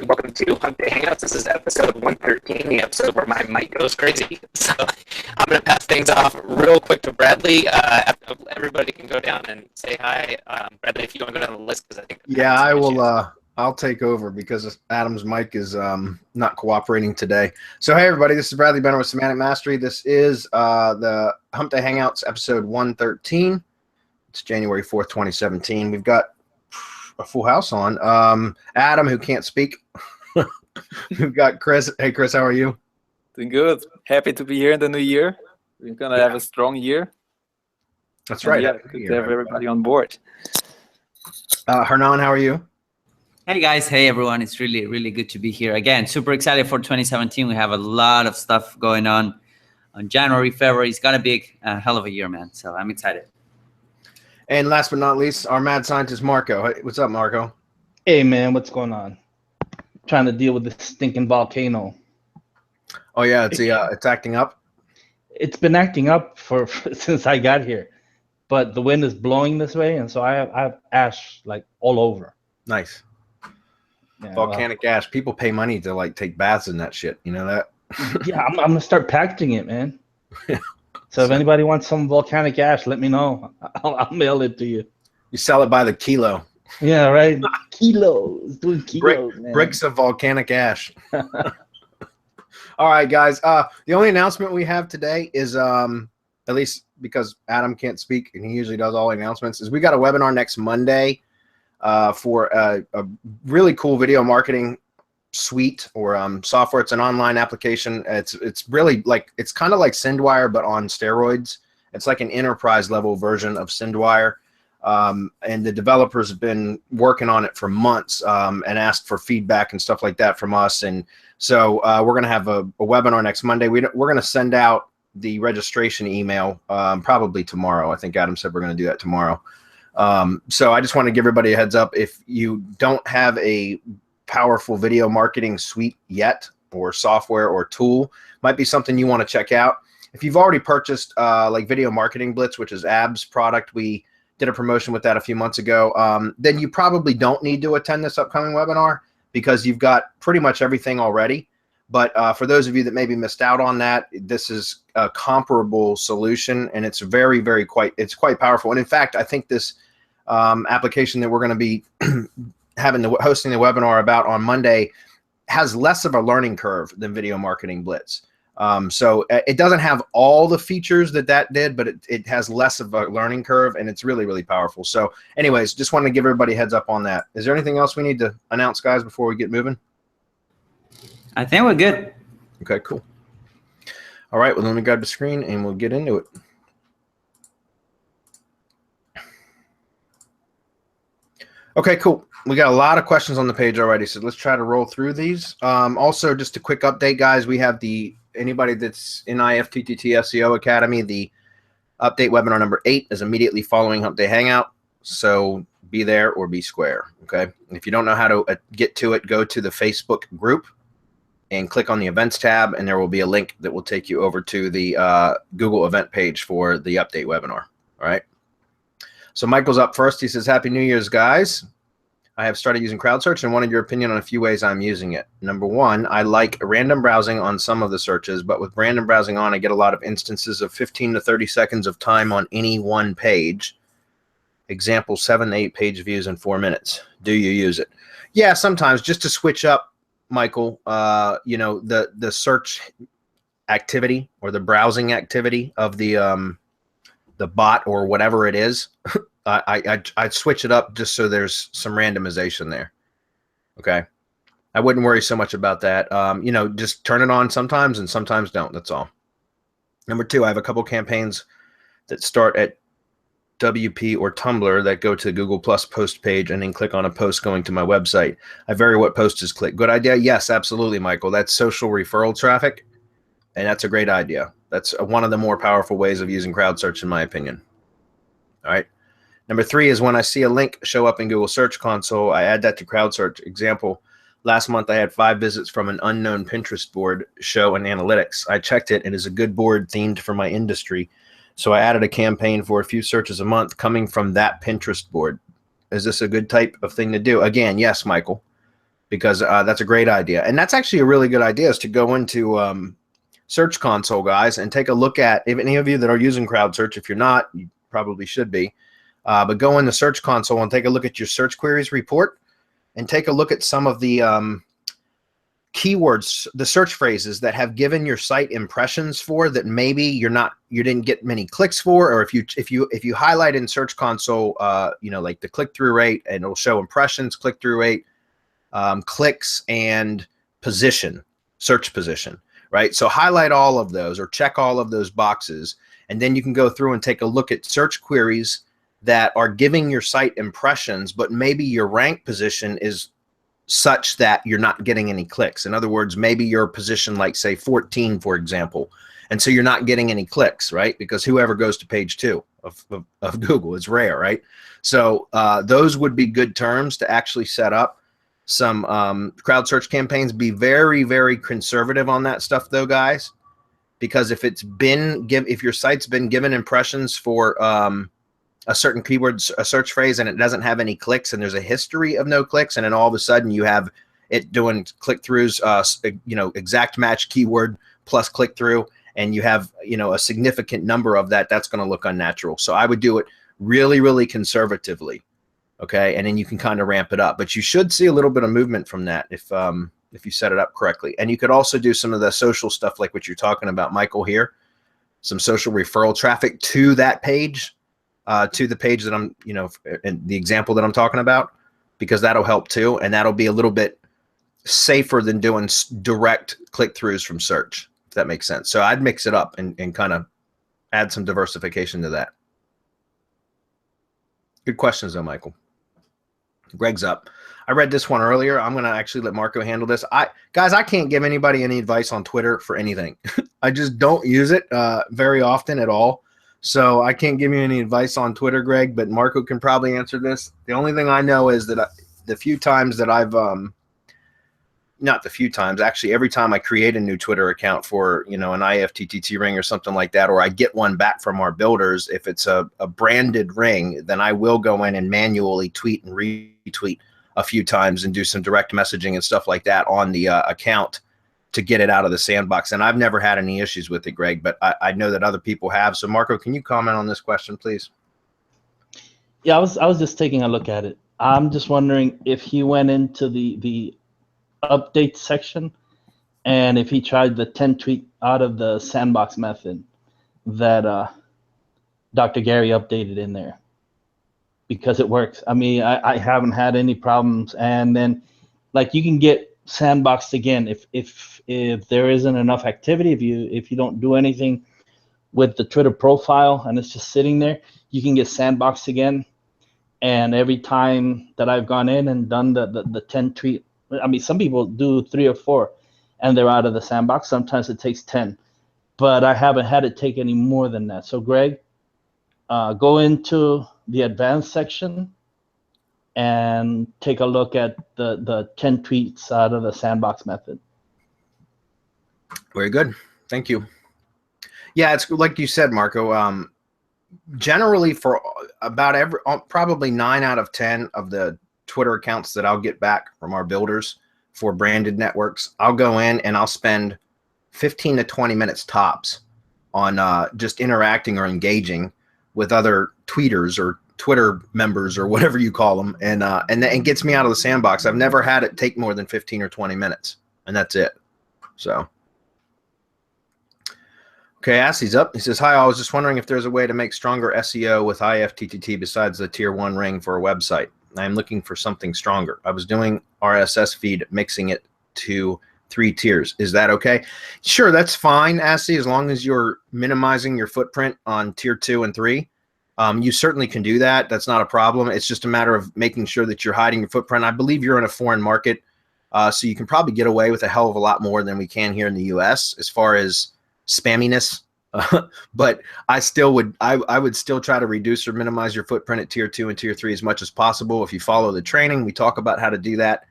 Welcome to Hump Day Hangouts. This is episode 113, the episode where my mic goes crazy. So I'm going to pass things off real quick to Bradley. Everybody can go down and say hi. Bradley, if you want to go down the list, because I think I will. I'll take over because Adam's mic is not cooperating today. So hey everybody, this is Bradley Benner with Semantic Mastery. This is the Hump Day Hangouts episode 113. It's January 4th, 2017. We've got a full house on. Adam, who can't speak. We've got Chris. Hey Chris, how are you? Doing good. Happy to be here in the new year. We're gonna have a strong year. That's right. Yeah, good to have everybody on board. Hernan, how are you? Hey guys, hey everyone. It's really good to be here again. Super excited for 2017. We have a lot of stuff going on January, February. It's gonna be a hell of a year, man. So I'm excited. And last but not least, our mad scientist, Marco. Hey, what's up, Marco? Hey, man, what's going on? Trying to deal with this stinking volcano. Oh, yeah, it's acting up? It's been acting up since I got here. But the wind is blowing this way, and so I have ash, like, all over. Nice. Yeah, volcanic ash. People pay money to, like, take baths in that shit. You know that? Yeah, I'm going to start packaging it, man. So if anybody wants some volcanic ash, let me know. I'll mail it to you. You sell it by the kilo. Yeah, right. Kilos. Doing kilos, man. Bricks of volcanic ash. All right, guys. The only announcement we have today is, at least because Adam can't speak and he usually does all the announcements, is we got a webinar next Monday for a really cool video marketing suite or software. It's an online application. It's really like, it's kind of like Sendwire but on steroids. It's like an enterprise level version of Sendwire, and the developers have been working on it for months and asked for feedback and stuff like that from us. And so we're going to have a webinar next Monday. We're going to send out the registration email probably tomorrow. I think Adam said we're going to do that tomorrow. So I just want to give everybody a heads up. If you don't have a powerful video marketing suite yet, or software or tool, might be something you want to check out. If you've already purchased like Video Marketing Blitz, which is Ab's product, we did a promotion with that a few months ago, then you probably don't need to attend this upcoming webinar because you've got pretty much everything already. But for those of you that maybe missed out on that, this is a comparable solution, and it's it's quite powerful. And in fact, I think this application that we're going to be hosting the webinar about on Monday has less of a learning curve than Video Marketing Blitz. So it doesn't have all the features that did, but it has less of a learning curve, and it's really powerful. So anyways, just wanted to give everybody a heads up on that. Is there anything else we need to announce, guys, before we get moving? I think we're good. Okay, cool. All right, well, let me grab the screen and we'll get into it. Okay, cool. We got a lot of questions on the page already, so let's try to roll through these. Also, just a quick update, guys. We have anybody that's in IFTTT SEO Academy, the update webinar number 8 is immediately following Hump Day Hangout. So be there or be square, okay? If you don't know how to get to it, go to the Facebook group and click on the events tab, and there will be a link that will take you over to the Google event page for the update webinar, all right? So Michael's up first. He says, Happy New Year's, guys. I have started using crowdsearch and wanted your opinion on a few ways I'm using it. Number one, I like random browsing on some of the searches, but with random browsing on, I get a lot of instances of 15 to 30 seconds of time on any one page. Example, 7 to 8 page views in 4 minutes. Do you use it? Yeah, sometimes, just to switch up, Michael, you know, the search activity or the browsing activity of the bot or whatever it is. I'd switch it up just so there's some randomization there. Okay. I wouldn't worry so much about that. You know, just turn it on sometimes and sometimes don't. That's all. Number two, I have a couple campaigns that start at WP or Tumblr that go to the Google Plus post page and then click on a post going to my website. I vary what post is clicked. Good idea? Yes, absolutely, Michael. That's social referral traffic, and that's a great idea. That's one of the more powerful ways of using crowd search, in my opinion. All right. Number three is when I see a link show up in Google Search Console, I add that to crowd search. Example, last month I had 5 visits from an unknown Pinterest board show in analytics. I checked it. It is a good board themed for my industry. So I added a campaign for a few searches a month coming from that Pinterest board. Is this a good type of thing to do? Again, yes, Michael. because that's a great idea. And that's actually a really good idea, is to go into Search Console, guys, and take a look at, if any of you that are using CrowdSearch, if you're not, you probably should be, but go into Search Console and take a look at your search queries report, and take a look at some of the keywords, the search phrases that have given your site impressions for, that maybe you didn't get many clicks for, or if you highlight in Search Console, like the click-through rate, and it'll show impressions, click-through rate, clicks, and position, search position, right? So highlight all of those, or check all of those boxes, and then you can go through and take a look at search queries that are giving your site impressions, but maybe your rank position is such that you're not getting any clicks. In other words, maybe your position, like say 14, for example, and so you're not getting any clicks, right? Because whoever goes to page 2 of Google is rare, right? So those would be good terms to actually set up some crowd search campaigns. Be very, very conservative on that stuff, though, guys, because if your site's been given impressions for a certain keyword, a search phrase, and it doesn't have any clicks, and there's a history of no clicks, and then all of a sudden you have it doing click-throughs, exact match keyword plus click-through, and you have, a significant number of that, that's going to look unnatural. So I would do it really, really conservatively, okay? And then you can kind of ramp it up. But you should see a little bit of movement from that if you set it up correctly. And you could also do some of the social stuff like what you're talking about, Michael, here, some social referral traffic to that page, to the page that I'm, in the example that I'm talking about, because that'll help too. And that'll be a little bit safer than doing direct click-throughs from search, if that makes sense. So I'd mix it up and kind of add some diversification to that. Good questions though, Michael. Greg's up. I read this one earlier. I'm going to actually let Marco handle this. Guys, I can't give anybody any advice on Twitter for anything. I just don't use it very often at all. So I can't give you any advice on Twitter, Greg, but Marco can probably answer this. The only thing I know is that the few times that I've, not the few times, actually every time I create a new Twitter account for, an IFTTT ring or something like that, or I get one back from our builders, if it's a branded ring, then I will go in and manually tweet and retweet a few times and do some direct messaging and stuff like that on the account to get it out of the sandbox. And I've never had any issues with it, Greg, but I know that other people have. So Marco, can you comment on this question, please? Yeah, I was just taking a look at it. I'm just wondering if he went into the update section and if he tried the 10 tweet out of the sandbox method that Dr. Gary updated in there, because it works. I mean, I haven't had any problems. And then like you can get sandboxed again if there isn't enough activity, if you don't do anything with the Twitter profile and it's just sitting there, you can get sandboxed again. And every time that I've gone in and done the 10 tweet, I mean, some people do 3 or 4 and they're out of the sandbox. Sometimes it takes 10, but I haven't had it take any more than that. So Greg, go into the advanced section and take a look at the 10 tweets out of the sandbox method. Very good. Thank you. Yeah, it's like you said, Marco. Generally, for about probably 9 out of 10 of the Twitter accounts that I'll get back from our builders for branded networks, I'll go in and I'll spend 15 to 20 minutes tops on just interacting or engaging with other tweeters or Twitter members or whatever you call them, and it gets me out of the sandbox. I've never had it take more than 15 or 20 minutes, and that's it. So, okay, Assie's up. He says, hi, I was just wondering if there's a way to make stronger SEO with IFTTT besides the tier 1 ring for a website. I'm looking for something stronger. I was doing RSS feed, mixing it to 3 tiers. Is that okay? Sure, that's fine, Assie, as long as you're minimizing your footprint on tier 2 and 3. You certainly can do that. That's not a problem. It's just a matter of making sure that you're hiding your footprint. I believe you're in a foreign market, so you can probably get away with a hell of a lot more than we can here in the US as far as spamminess. But I would still try to reduce or minimize your footprint at tier 2 and tier 3 as much as possible. If you follow the training, we talk about how to do that.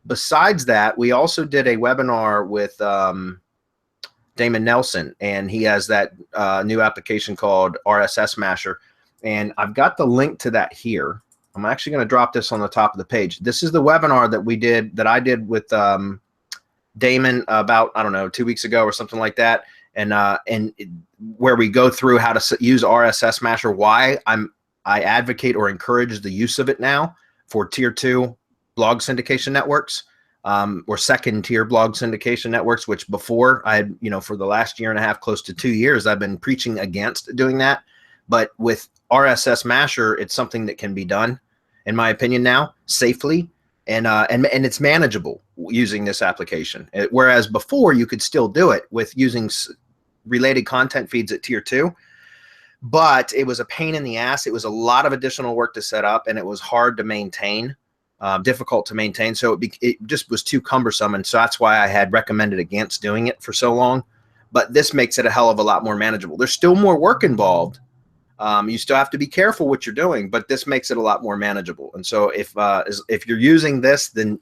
Besides that, we also did a webinar with Damon Nelson, and he has that new application called RSS Masher. And I've got the link to that here. I'm actually going to drop this on the top of the page. This is the webinar that I did with Damon about, I don't know, 2 weeks ago or something like that. And where we go through how to use RSS Smasher, why I advocate or encourage the use of it now for tier 2 blog syndication networks, or second tier blog syndication networks, which before I had, for the last year and a half, close to 2 years, I've been preaching against doing that. But with RSS Smasher, it's something that can be done, in my opinion, now safely, and it's manageable using this application. Whereas before, you could still do it with using related content feeds at tier 2, but it was a pain in the ass. It was a lot of additional work to set up, and it was hard to maintain, difficult to maintain. So it just was too cumbersome, and so that's why I had recommended against doing it for so long. But this makes it a hell of a lot more manageable. There's still more work involved. You still have to be careful what you're doing, but this makes it a lot more manageable. And so if you're using this, then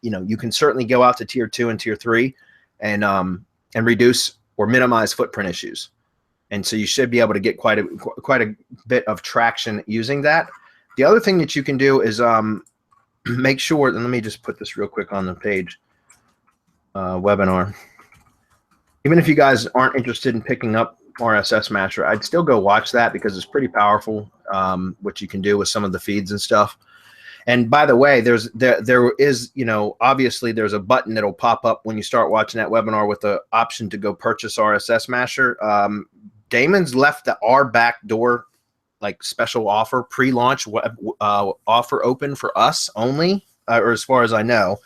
you can certainly go out to tier 2 and tier 3 and reduce or minimize footprint issues. And so you should be able to get quite a bit of traction using that. The other thing that you can do is make sure, and let me just put this real quick on the page, webinar. Even if you guys aren't interested in picking up RSS Smasher, I'd still go watch that because it's pretty powerful, what you can do with some of the feeds and stuff. And by the way, there is, obviously there's a button that'll pop up when you start watching that webinar with the option to go purchase RSS Smasher. Damon's left the R backdoor special offer, pre-launch offer open for us only, or as far as I know,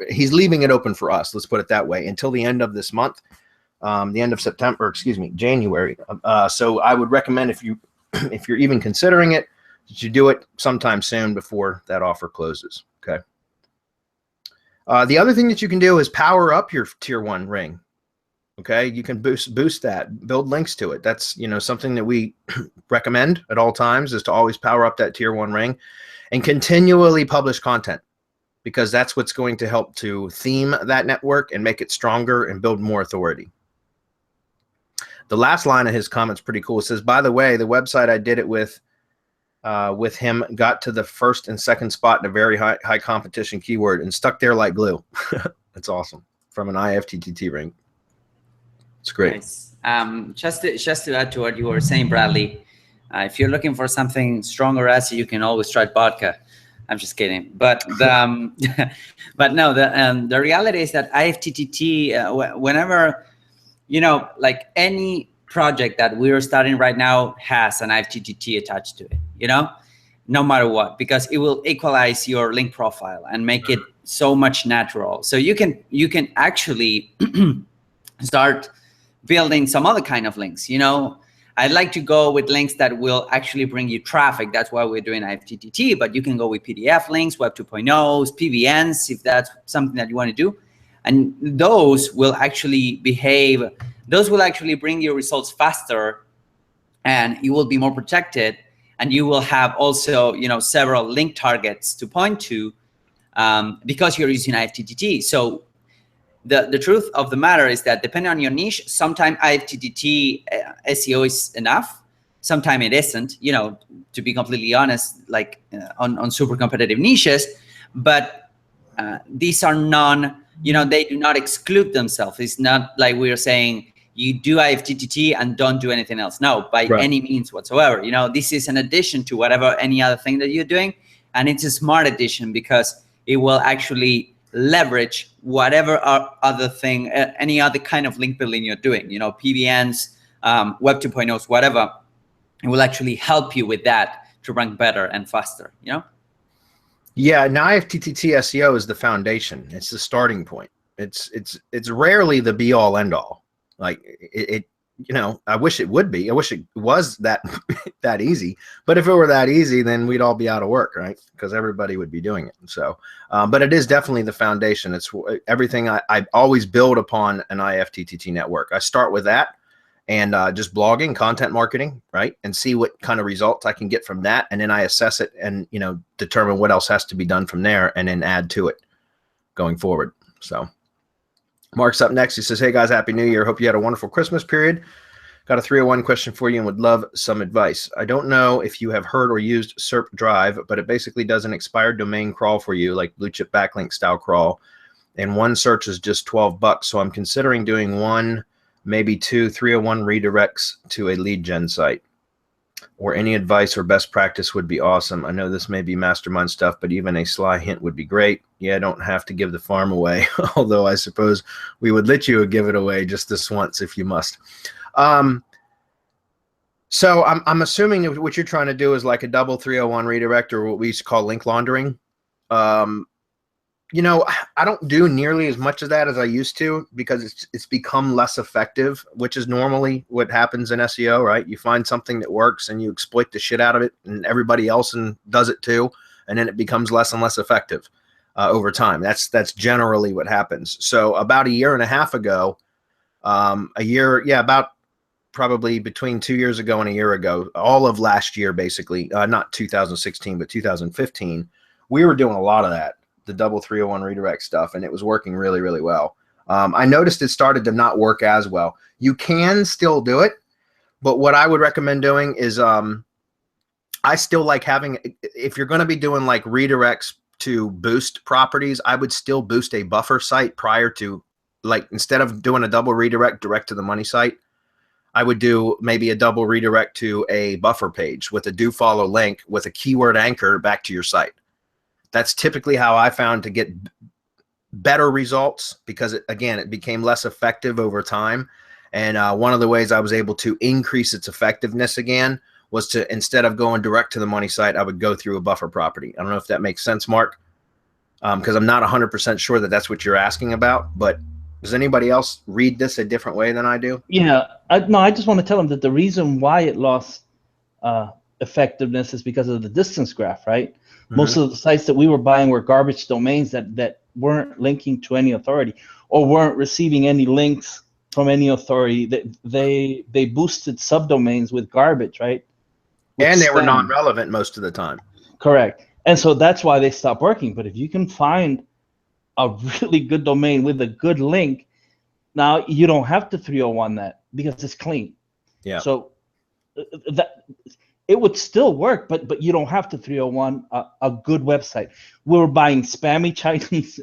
he's leaving it open for us. Let's put it that way until the end of this month. The end of September, January. So I would recommend if you're even considering it, that you do it sometime soon before that offer closes. Okay. The other thing that you can do is power up your tier 1 ring. Okay, you can boost that, build links to it. That's something that we recommend at all times, is to always power up that tier 1 ring and continually publish content, because that's what's going to help to theme that network and make it stronger and build more authority. The last line of his comment's pretty cool. It says, by the way, the website I did it with him got to the first and second spot in a very high competition keyword and stuck there like glue. That's awesome. From an IFTTT ring. It's great. Nice. Just to add to what you were saying, Bradley, if you're looking for something stronger SEO, you can always try vodka. I'm just kidding. But but no, the reality is that IFTTT, whenever, any project that we're starting right now has an IFTTT attached to it, no matter what, because it will equalize your link profile and make it so much natural. So you can actually start building some other kind of links. I'd like to go with links that will actually bring you traffic. That's why we're doing IFTTT, but you can go with PDF links, Web 2.0s, PBNs, if that's something that you want to do. And those will actually bring you results faster, and you will be more protected, and you will have also, several link targets to point to, because you're using IFTTT. So the truth of the matter is that depending on your niche, sometimes IFTTT SEO is enough, sometimes it isn't, to be completely honest, on super competitive niches. But these are they do not exclude themselves. It's not like we're saying you do IFTTT and don't do anything else. No, by any means whatsoever. This is an addition to whatever any other thing that you're doing, and it's a smart addition because it will actually leverage whatever other thing, any other kind of link building you're doing, PBNs, Web 2.0s, whatever. It will actually help you with that to rank better and faster, Yeah, now IFTTT SEO is the foundation. It's the starting point. It's rarely the be all end all. I wish it would be. I wish it was that easy. But if it were that easy, then we'd all be out of work, right? Because everybody would be doing it. So, but it is definitely the foundation. It's everything. I always build upon an IFTTT network. I start with that and just blogging, content marketing, right? And see what kind of results I can get from that. And then I assess it and, determine what else has to be done from there and then add to it going forward. So Mark's up next. He says, hey guys, Happy New Year. Hope you had a wonderful Christmas period. Got a 301 question for you and would love some advice. I don't know if you have heard or used SERP Drive, but it basically does an expired domain crawl for you, like blue chip backlink style crawl. And one search is just $12. So I'm considering doing one, maybe two 301 redirects to a lead gen site. Or any advice or best practice would be awesome. I know this may be mastermind stuff, but even a sly hint would be great. Yeah, I don't have to give the farm away, although I suppose we would let you give it away just this once if you must. So I'm assuming that what you're trying to do is like a double 301 redirect, or what we used to call link laundering. You know, I don't do nearly as much of that as I used to, because it's become less effective, which is normally what happens in SEO, right? You find something that works and you exploit the shit out of it, and everybody else does it too, and then it becomes less and less effective over time. That's generally what happens. So about a year and a half ago, about probably between 2 years ago and a year ago, all of last year basically, not 2016 but 2015, we were doing a lot of that, the double 301 redirect stuff, and it was working really, really well. I noticed it started to not work as well. You can still do it, but what I would recommend doing is I still like having, if you're going to be doing like redirects to boost properties, I would still boost a buffer site prior to, like, instead of doing a double redirect direct to the money site, I would do maybe a double redirect to a buffer page with a do follow link with a keyword anchor back to your site. That's typically how I found to get better results, because it became less effective over time. And one of the ways I was able to increase its effectiveness again was to, instead of going direct to the money site, I would go through a buffer property. I don't know if that makes sense, Mark, because I'm not 100% sure that that's what you're asking about. But does anybody else read this a different way than I do? Yeah, no, I just want to tell them that the reason why it lost effectiveness is because of the distance graph, right? Mm-hmm. Most of the sites that we were buying were garbage domains that weren't linking to any authority or weren't receiving any links from any authority. They boosted subdomains with garbage, right? And they were non-relevant most of the time. Correct. And so that's why they stopped working. But if you can find a really good domain with a good link, now you don't have to 301 that, because it's clean. Yeah. So that it would still work, but you don't have to 301 a good website. We were buying spammy Chinese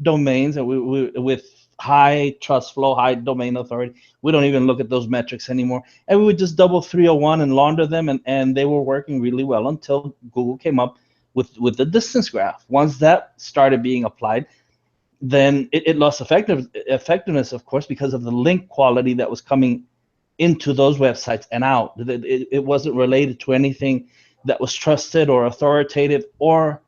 domains and we with high trust flow, high domain authority. We don't even look at those metrics anymore. And we would just double 301 and launder them, and they were working really well until Google came up with the distance graph. Once that started being applied, then it lost effectiveness, of course, because of the link quality that was coming into those websites and out. It wasn't related to anything that was trusted or authoritative or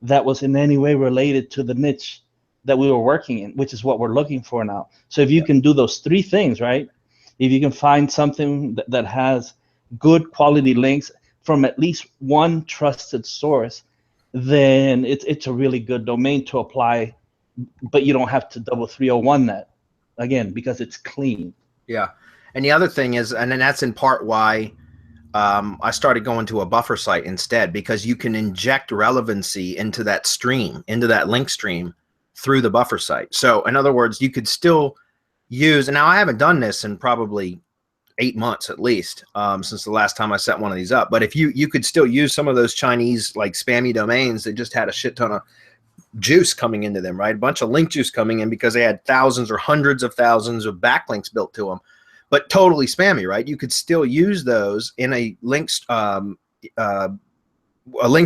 that was in any way related to the niche that we were working in, which is what we're looking for now. So if you can do those three things, right? If you can find something that has good quality links from at least one trusted source, then it's a really good domain to apply, but you don't have to double 301 that, again, because it's clean. Yeah. And the other thing is, and then that's in part why I started going to a buffer site instead, because you can inject relevancy into that stream, into that link stream through the buffer site. So in other words, you could still use, and now I haven't done this in probably 8 months at least, since the last time I set one of these up. But if you could still use some of those Chinese like spammy domains that just had a shit ton of juice coming into them, right? A bunch of link juice coming in because they had thousands or hundreds of thousands of backlinks built to them, but totally spammy, right? You could still use those in a link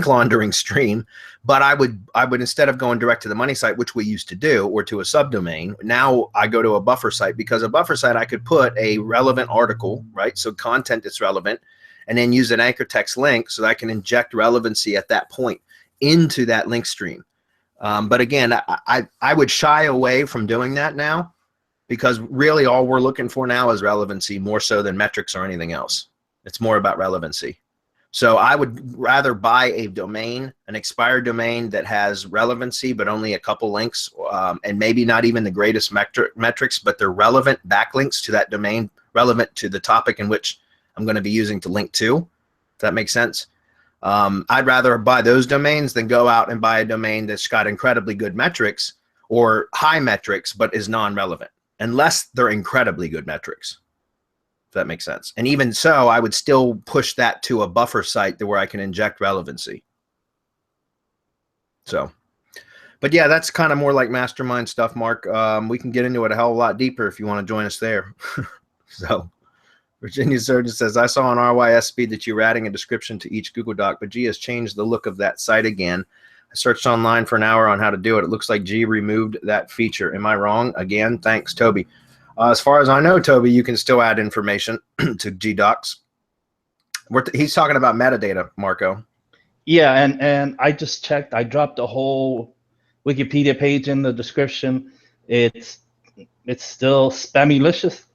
laundering stream, but I would instead of going direct to the money site, which we used to do, or to a subdomain, now I go to a buffer site, because a buffer site I could put a relevant article, right? So content that's relevant, and then use an anchor text link so that I can inject relevancy at that point into that link stream. But again, I would shy away from doing that now, because really all we're looking for now is relevancy, more so than metrics or anything else. It's more about relevancy. So I would rather buy a domain, an expired domain that has relevancy, but only a couple links, and maybe not even the greatest metrics, but they're relevant backlinks to that domain, relevant to the topic in which I'm going to be using to link to. If that makes sense. I'd rather buy those domains than go out and buy a domain that's got incredibly good metrics or high metrics, but is non-relevant, unless they're incredibly good metrics. If that makes sense. And even so, I would still push that to a buffer site where I can inject relevancy. So, but yeah, that's kind of more like mastermind stuff, Mark. We can get into it a hell of a lot deeper if you want to join us there. So, Virginia Surgeon says, I saw on RYS Speed that you were adding a description to each Google Doc, but G has changed the look of that site again. I searched online for an hour on how to do it. It looks like G removed that feature. Am I wrong? Again, thanks, Toby. As far as I know, Toby, you can still add information to GDocs. He's talking about metadata, Marco. Yeah, and I just checked. I dropped the whole Wikipedia page in the description. It's still spammylicious.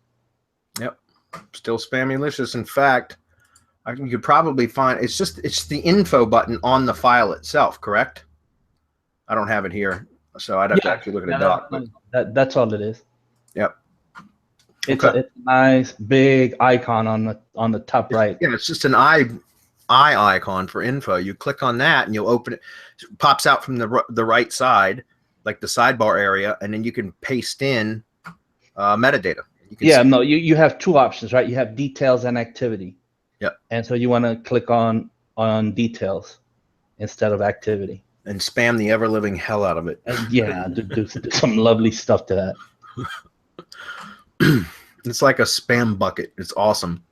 Yep, still spammylicious. In fact, you could probably find it's the info button on the file itself. Correct? I don't have it here, so I'd have to actually look at a doc. But that's all it is. Yep. It's Okay. a nice big icon on the top right. Yeah, it's just an eye icon for info. You click on that and you'll open it. It pops out from the right side, like the sidebar area, and then you can paste in metadata. You can you have two options, right? You have details and activity. Yep. And so you want to click on details instead of activity. And spam the ever living hell out of it. Yeah, do some lovely stuff to that. It's like a spam bucket. It's awesome.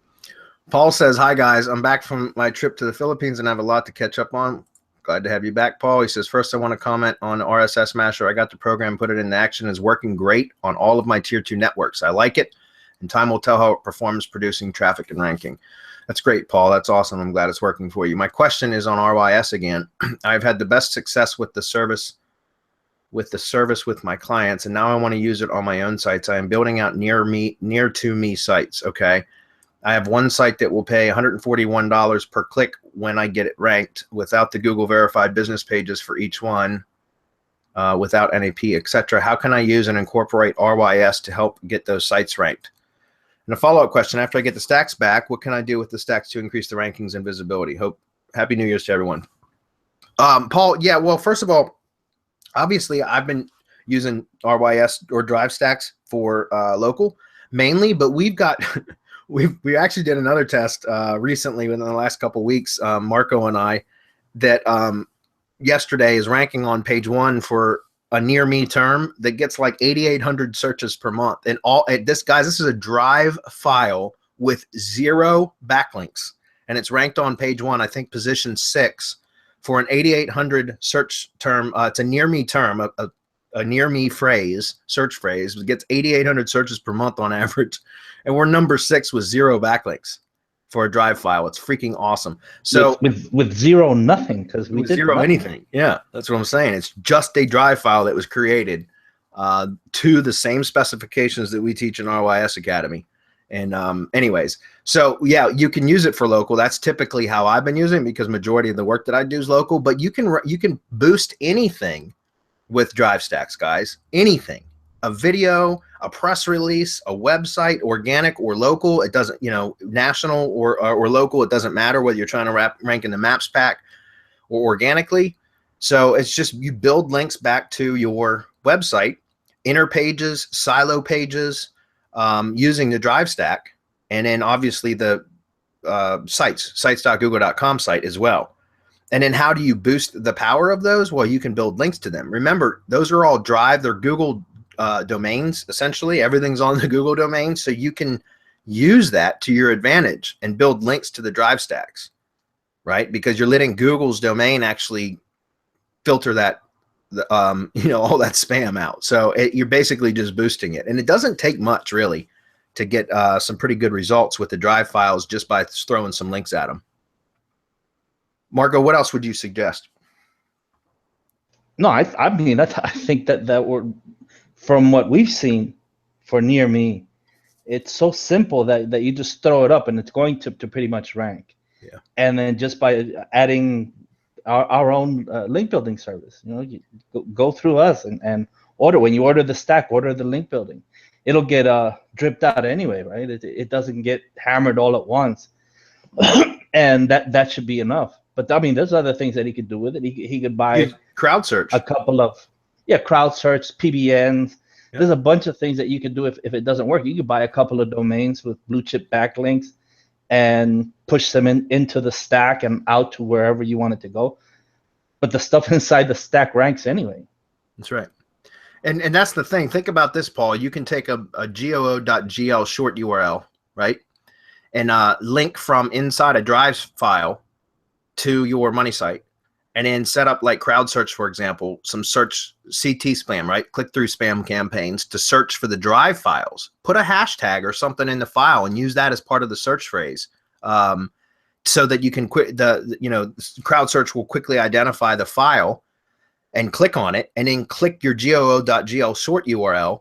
Paul says, hi, guys. I'm back from my trip to the Philippines and I have a lot to catch up on. Glad to have you back, Paul. He says, first, I want to comment on RSS Masher. I got the program, put it into action. It's working great on all of my tier 2 networks. I like it, and time will tell how it performs producing traffic and ranking. That's great, Paul. That's awesome. I'm glad it's working for you. My question is on RYS again. I've had the best success with the service with my clients, and now I want to use it on my own sites. I am building out near to me sites. Okay. I have one site that will pay $141 per click when I get it ranked without the Google verified business pages for each one, without NAP, etc. How can I use and incorporate RYS to help get those sites ranked? And a follow-up question, after I get the stacks back, what can I do with the stacks to increase the rankings and visibility? Happy New Year's to everyone. Paul, yeah, well, first of all, obviously I've been using RYS or Drive Stacks for local mainly, but we've got we actually did another test recently within the last couple of weeks, Marco and I, that yesterday is ranking on page 1 for a near me term that gets like 8,800 searches per month. And this is a Drive file with 0 backlinks, and it's ranked on page 1, I think position 6 for an 8,800 search term. It's a near me term, a near me phrase, search phrase. It gets 8,800 searches per month on average. And we're number 6 with 0 backlinks for a Drive file. It's freaking awesome. So with 0 nothing, because we did 0 anything. Yeah, that's what I'm saying. It's just a Drive file that was created to the same specifications that we teach in RYS Academy. And anyways, so yeah, you can use it for local. That's typically how I've been using it, because majority of the work that I do is local. But you can boost anything with Drive Stacks, guys. Anything. A video, a press release, a website, organic or local. It doesn't, national or local. It doesn't matter whether you're trying to rank in the maps pack or organically. So it's just you build links back to your website, inner pages, silo pages, using the Drive Stack, and then obviously the sites.google.com site as well. And then how do you boost the power of those? Well, you can build links to them. Remember, those are all Drive. They're Google domains, essentially. Everything's on the Google domain, so you can use that to your advantage and build links to the Drive Stacks, right? Because you're letting Google's domain actually filter that, all that spam out. So you're basically just boosting it, and it doesn't take much really to get some pretty good results with the Drive files just by throwing some links at them. Marco, what else would you suggest? No, I think that we're, from what we've seen for near me, it's so simple that you just throw it up and it's going to pretty much rank. Yeah. And then just by adding our own link building service, you go through us and order. When you order the stack, order the link building. It'll get dripped out anyway, right? It doesn't get hammered all at once. And that should be enough. But I mean, there's other things that he could do with it. He could buy crowd search, a couple of crowd search, PBNs, There's a bunch of things that you can do if it doesn't work. You could buy a couple of domains with blue chip backlinks and push them into the stack and out to wherever you want it to go. But the stuff inside the stack ranks anyway. That's right. And that's the thing. Think about this, Paul. You can take a goo.gl short URL, right? And link from inside a drives file to your money site. And then set up like crowdsearch, for example, some search CT spam, right? Click-through spam campaigns to search for the drive files. Put a hashtag or something in the file and use that as part of the search phrase, so that you can crowdsearch will quickly identify the file and click on it, and then click your goo.gl short URL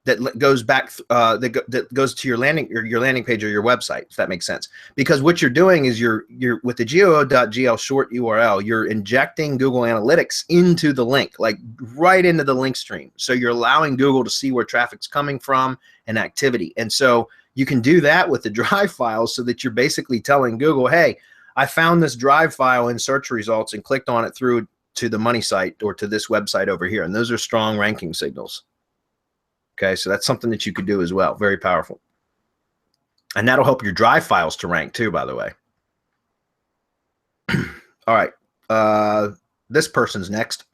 that goes back that goes to your landing page or your website, if that makes sense. Because what you're doing is you're with the goo.gl short URL, you're injecting Google Analytics into the link, like right into the link stream. So you're allowing Google to see where traffic's coming from and activity. And so you can do that with the drive files, so that you're basically telling Google, hey, I found this drive file in search results and clicked on it through to the money site or to this website over here. And those are strong ranking signals. Okay, so that's something that you could do as well. Very powerful. And that'll help your drive files to rank too, by the way. All right. This person's next.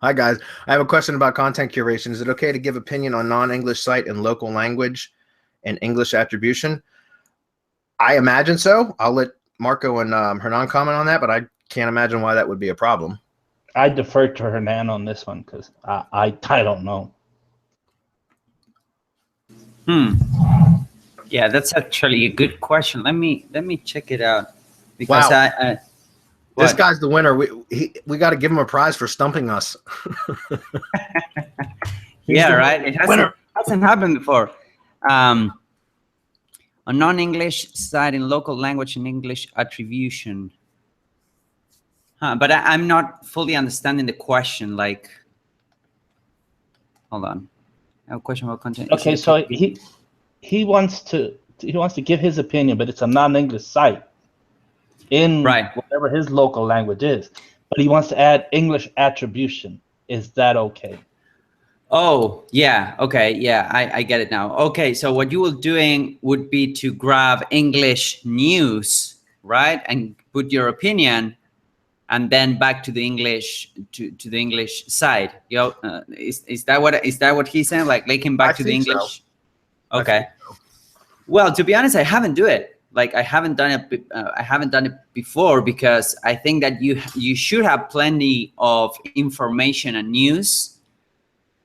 Hi, guys. I have a question about content curation. Is it okay to give opinion on non-English site and local language and English attribution? I imagine so. I'll let Marco and Hernan comment on that, but I can't imagine why that would be a problem. I defer to Hernan on this one because I don't know. Yeah, that's actually a good question. Let me check it out, because wow. This guy's the winner. We got to give him a prize for stumping us. Yeah, right. It hasn't happened before. A non-English site in local language and English attribution. But I'm not fully understanding the question. Like, hold on. I have a question about content. Okay, so he wants to give his opinion, but it's a non-English site in whatever his local language is. But he wants to add English attribution. Is that okay? Oh, yeah. Okay, yeah, I get it now. Okay, so what you were doing would be to grab English news, right, and put your opinion, and then back to the English to the English side. Is that what he's saying? Like linking back to the English? So. Okay. So. Well, to be honest, I haven't do it. Like I haven't done it before, because I think that you should have plenty of information and news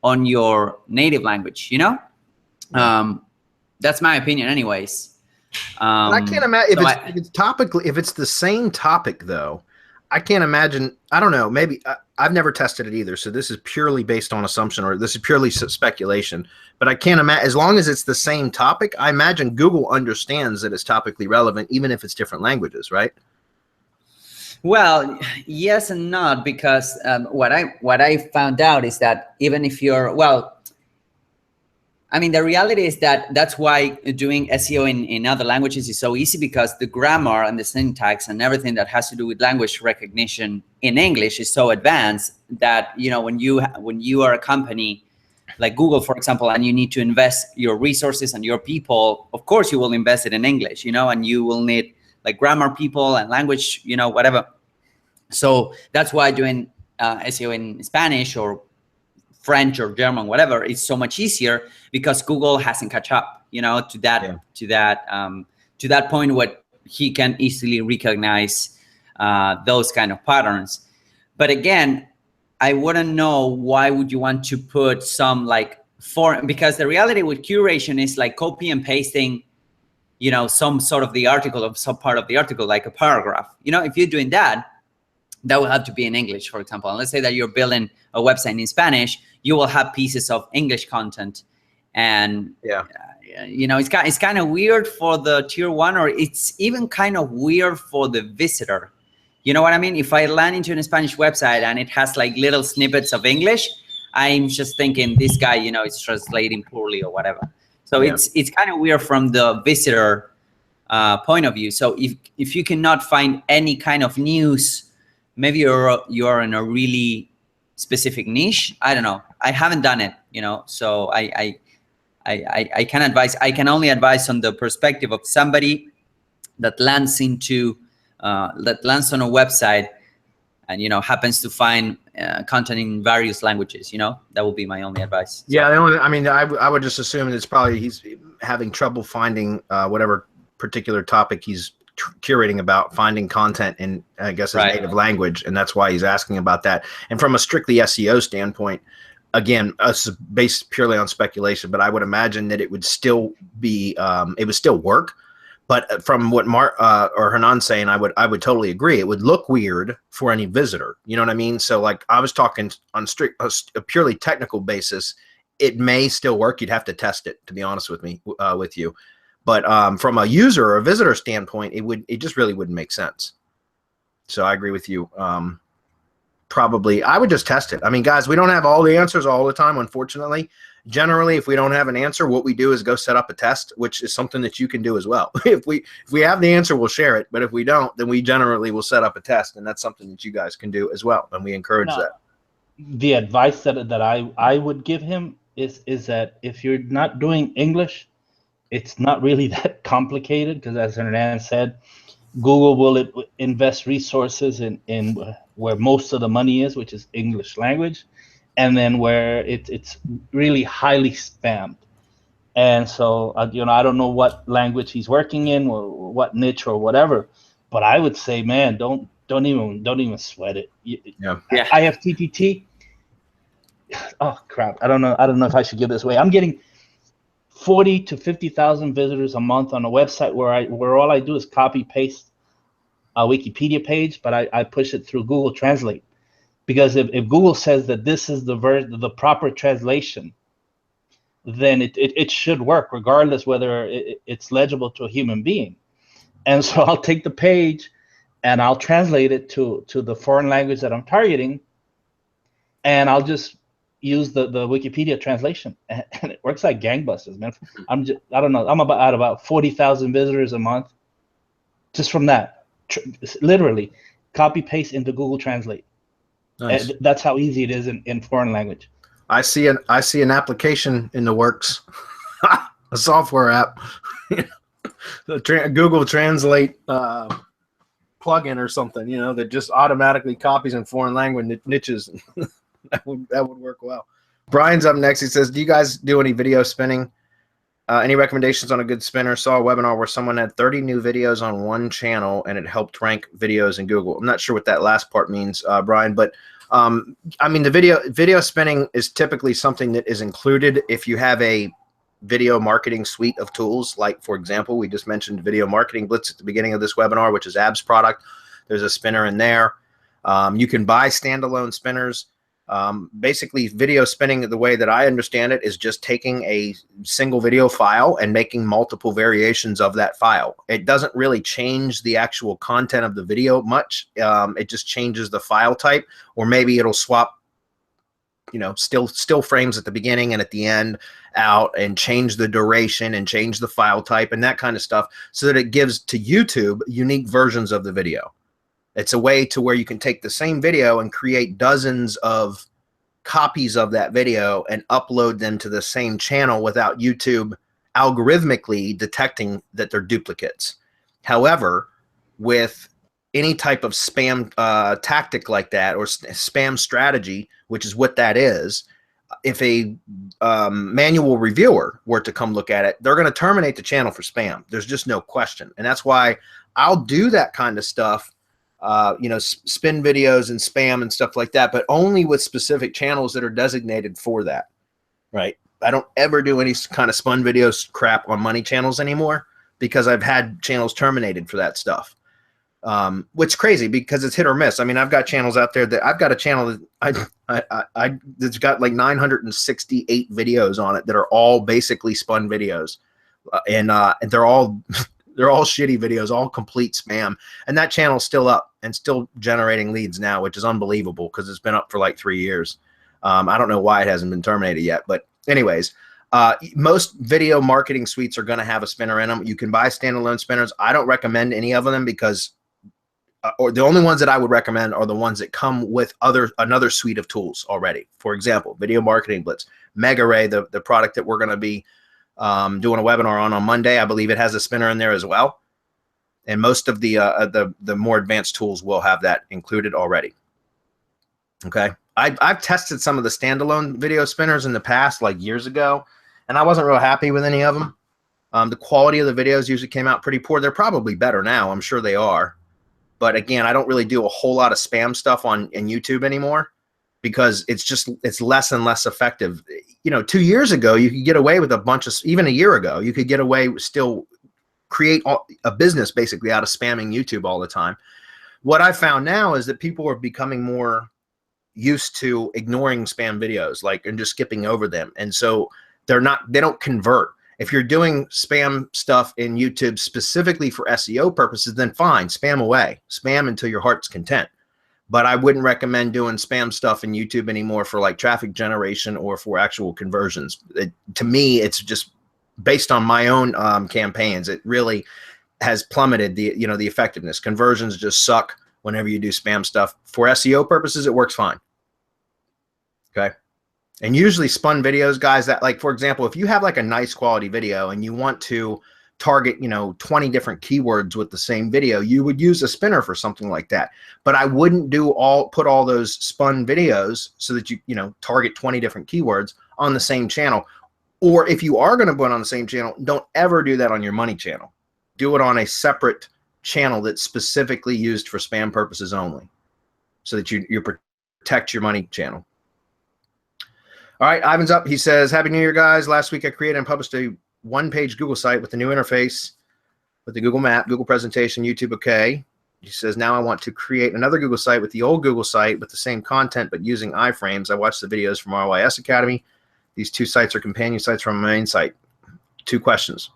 on your native language. That's my opinion, anyways. I can't imagine if it's the same topic though. I can't imagine. I don't know. Maybe I've never tested it either. So this is purely based on assumption, or this is purely speculation. But I can't imagine, as long as it's the same topic, I imagine Google understands that it's topically relevant, even if it's different languages, right? Well, yes and not, because what I found out is that even if you're, the reality is that that's why doing SEO in other languages is so easy, because the grammar and the syntax and everything that has to do with language recognition in English is so advanced that, when you are a company like Google, for example, and you need to invest your resources and your people, of course you will invest it in English, and you will need like grammar people and language, whatever. So that's why doing SEO in Spanish or French or German, whatever, it's so much easier, because Google hasn't catch up, to that point where he can easily recognize those kind of patterns. But again, I wouldn't know why would you want to put some like foreign, because the reality with curation is like copy and pasting, some sort of the article of some part of the article, like a paragraph. If you're doing that, that will have to be in English, for example. And let's say that you're building a website in Spanish, you will have pieces of English content. And, it's kind of weird for the tier 1, or it's even kind of weird for the visitor. You know what I mean? If I land into a Spanish website and it has like little snippets of English, I'm just thinking this guy, is translating poorly or whatever. So it's kind of weird from the visitor point of view. So if you cannot find any kind of news, maybe you're in a really specific niche. I don't know. I haven't done it, you know. So I can advise. I can only advise on the perspective of somebody that lands into that lands on a website and, you know, happens to find content in various languages. You know, that would be my only advice. Yeah, the only, I mean, I would just assume it's probably he's having trouble finding whatever particular topic he's curating about, finding content in, I guess, his native language, and that's why he's asking about that. And from a strictly SEO standpoint, again, us based purely on speculation, but I would imagine that it would still be, it would still work. But from what Mark or Hernan's saying, I would totally agree. It would look weird for any visitor. You know what I mean? So like I was talking on a purely technical basis, it may still work. You'd have to test it, to be honest with me, with you. But from a user or a visitor standpoint, it just really wouldn't make sense. So I agree with you. Probably, I would just test it. I mean, guys, we don't have all the answers all the time, unfortunately. Generally, if we don't have an answer, what we do is go set up a test, which is something that you can do as well. If we have the answer, we'll share it. But if we don't, then we generally will set up a test, and that's something that you guys can do as well, and we encourage that. The advice that I would give him is that if you're not doing English, it's not really that complicated, because as Hernan said, Google will invest resources in where most of the money is, which is English language, and then where it's really highly spammed. And so, you know, I don't know what language he's working in or what niche or whatever, but I would say, man, don't even sweat it. Yeah. IFTTT. Oh crap! I don't know if I should give this away. I'm getting 40 to 50,000 visitors a month on a website where all I do is copy paste a Wikipedia page, but I push it through Google Translate, because if Google says that this is the proper translation, then it should work regardless whether it's legible to a human being. And so I'll take the page and I'll translate it to the foreign language that I'm targeting, and I'll just use the Wikipedia translation, and it works like gangbusters, man. I don't know, I'm at about 40,000 visitors a month just from that. Literally copy paste into Google Translate. Nice. That's how easy it is in foreign language. I see an application in the works, a software app, the Google Translate plugin or something, you know, that just automatically copies in foreign language niches. That would work well. Brian's up next. He says, do you guys do any video spinning? Any recommendations on a good spinner? Saw a webinar where someone had 30 new videos on one channel and it helped rank videos in Google. I'm not sure what that last part means, Brian, but I mean, the video spinning is typically something that is included if you have a video marketing suite of tools. Like, for example, we just mentioned Video Marketing Blitz at the beginning of this webinar, which is Ab's product. There's a spinner in there. You can buy standalone spinners. Basically, video spinning, the way that I understand it, is just taking a single video file and making multiple variations of that file. It doesn't really change the actual content of the video much. It just changes the file type, or maybe it'll swap, you know, still frames at the beginning and at the end out, and change the duration and change the file type and that kind of stuff, so that it gives to YouTube unique versions of the video. It's a way to where you can take the same video and create dozens of copies of that video and upload them to the same channel without YouTube algorithmically detecting that they're duplicates. However, with any type of spam tactic like that, or spam strategy, which is what that is, if a manual reviewer were to come look at it, they're going to terminate the channel for spam. There's just no question. And that's why I'll do that kind of stuff. You know, spin videos and spam and stuff like that, but only with specific channels that are designated for that, right? I don't ever do any kind of spun videos crap on money channels anymore, because I've had channels terminated for that stuff, which is crazy because it's hit or miss. I mean, I've got channels out there that I've got a channel that that's got like 968 videos on it that are all basically spun videos, and they're all shitty videos, all complete spam. And that channel's still up and still generating leads now, which is unbelievable because it's been up for like 3 years. I don't know why it hasn't been terminated yet. But anyways, most video marketing suites are going to have a spinner in them. You can buy standalone spinners. I don't recommend any of them because or the only ones that I would recommend are the ones that come with another suite of tools already. For example, Video Marketing Blitz, MegaRay, the product that we're going to be doing a webinar on Monday. I believe it has a spinner in there as well. And most of the more advanced tools will have that included already. Okay. I've tested some of the standalone video spinners in the past, like years ago, and I wasn't real happy with any of them. The quality of the videos usually came out pretty poor. They're probably better now. I'm sure they are. But again, I don't really do a whole lot of spam stuff in YouTube anymore because it's less and less effective. 2 years ago, you could get away with even a year ago, you could get away still create a business basically out of spamming YouTube all the time. What I found now is that people are becoming more used to ignoring spam videos, and just skipping over them. And so they don't convert. If you're doing spam stuff in YouTube specifically for SEO purposes, then fine, spam away. Spam until your heart's content. But I wouldn't recommend doing spam stuff in YouTube anymore for traffic generation or for actual conversions. To me, it's just based on my own campaigns. It really has plummeted the effectiveness. Conversions just suck whenever you do spam stuff. For SEO purposes, it works fine. Okay. And usually spun videos, guys, that for example, if you have a nice quality video and you want to target, 20 different keywords with the same video, you would use a spinner for something like that. But I wouldn't put all those spun videos so that you target 20 different keywords on the same channel. Or if you are going to put it on the same channel, don't ever do that on your money channel. Do it on a separate channel that's specifically used for spam purposes only, so that you protect your money channel. All right, Ivan's up. He says, Happy New Year, guys. Last week I created and published a one-page Google site with the new interface, with the Google Map, Google Presentation, YouTube OK. He says, now I want to create another Google site with the old Google site with the same content but using iframes. I watched the videos from RYS Academy. These two sites are companion sites from my main site. 2 questions.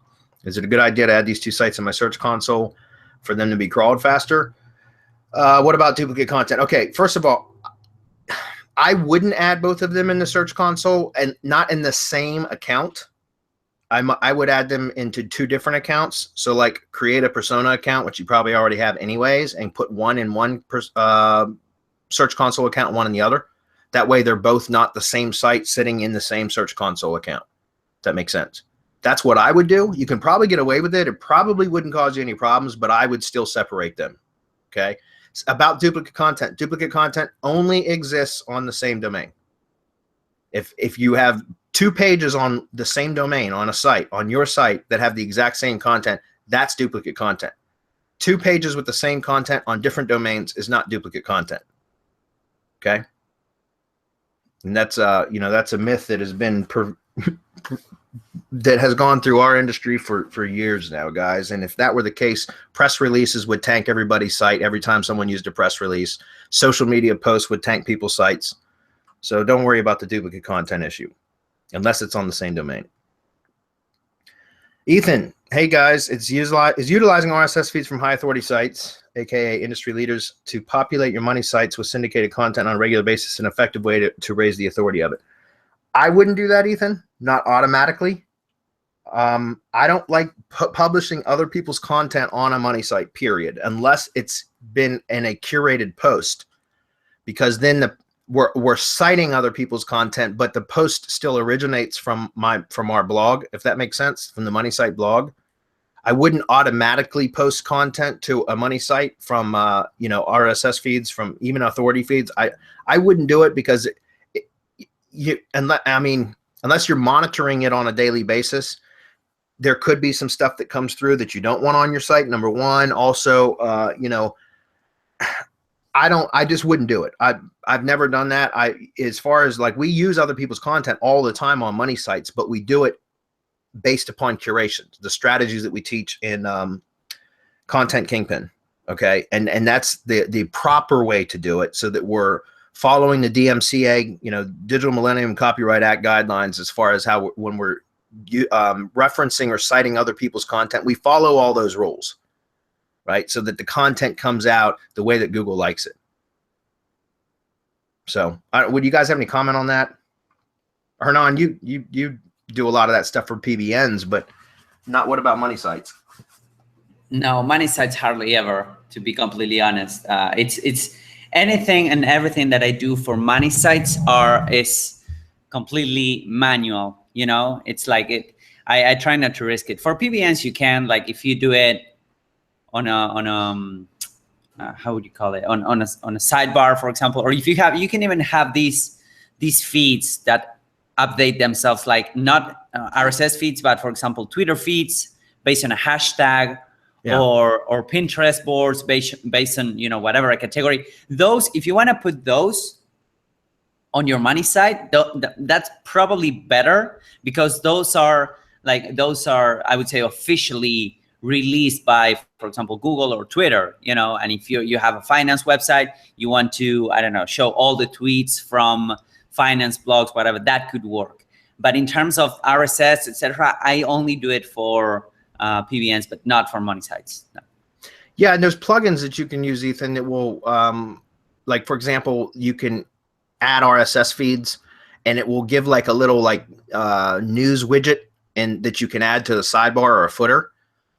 Is it a good idea to add these 2 sites in my search console for them to be crawled faster? What about duplicate content? Okay, first of all, I wouldn't add both of them in the search console, and not in the same account. I would add them into 2 different accounts. So create a persona account, which you probably already have anyways, and put one in one search console account, one in the other. That way they're both not the same site sitting in the same search console account. If that makes sense. That's what I would do. You can probably get away with it. It probably wouldn't cause you any problems, but I would still separate them. Okay. About duplicate content only exists on the same domain. If you have 2 pages on the same domain on a site, on your site, that have the exact same content, that's duplicate content. 2 pages with the same content on different domains is not duplicate content. Okay. And that's that's a myth that has been that has gone through our industry for years now, guys. And if that were the case, press releases would tank everybody's site every time someone used a press release. Social media posts would tank people's sites. So don't worry about the duplicate content issue, unless it's on the same domain. Ethan, hey guys, is utilizing RSS feeds from high authority sites, aka industry leaders, to populate your money sites with syndicated content on a regular basis an effective way to raise the authority of it? I wouldn't do that, Ethan, not automatically. I don't like publishing other people's content on a money site, period, unless it's been in a curated post, because then we're citing other people's content, but the post still originates from our blog, if that makes sense, from the money site blog. I wouldn't automatically post content to a money site from RSS feeds, from even authority feeds. I wouldn't do it because unless you're monitoring it on a daily basis, there could be some stuff that comes through that you don't want on your site. Number one. Also, I just wouldn't do it. I've never done that. As far as we use other people's content all the time on money sites, but we do it based upon curation, the strategies that we teach in Content Kingpin. Okay. And that's the proper way to do it, so that we're following the DMCA, Digital Millennium Copyright Act guidelines, as far as how when we're referencing or citing other people's content, we follow all those rules, right? So that the content comes out the way that Google likes it. So would you guys have any comment on that? Hernan, you do a lot of that stuff for PBNs, but what about money sites? No, money sites hardly ever, to be completely honest. It's anything and everything that I do for money sites is completely manual. You know, it's like I try not to risk it. For PBNs, you can, like, if you do it on a how would you call it, on a sidebar, for example, or if you can even have these feeds that update themselves, like not RSS feeds, but for example Twitter feeds based on a hashtag. Yeah. Or Pinterest boards based on, you know, whatever a category. Those, if you want to put those on your money site, that's probably better, because those are I would say officially released by, for example, Google or Twitter, you know. And if you have a finance website, you want to, I don't know, show all the tweets from finance blogs, whatever, that could work. But in terms of RSS, etc., I only do it for PBNs, but not for money sites. No. Yeah, and there's plugins that you can use, Ethan, that will, like, for example, you can add RSS feeds, and it will give like a little news widget, and that you can add to the sidebar or a footer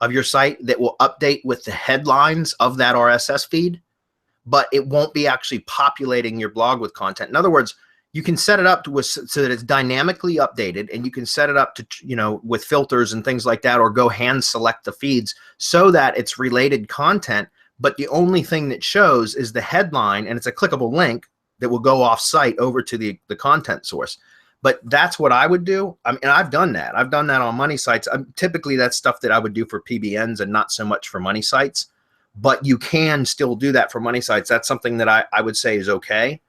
of your site that will update with the headlines of that RSS feed, but it won't be actually populating your blog with content. In other words, you can set it up so that it's dynamically updated, and you can set it up to, you know, with filters and things like that, or go hand select the feeds so that it's related content, but the only thing that shows is the headline, and it's a clickable link that will go off site over to the content source. But that's what I would do. I mean, and I've done that. I've done that on money sites. Typically, that's stuff that I would do for PBNs and not so much for money sites. But you can still do that for money sites. That's something that I would say is okay.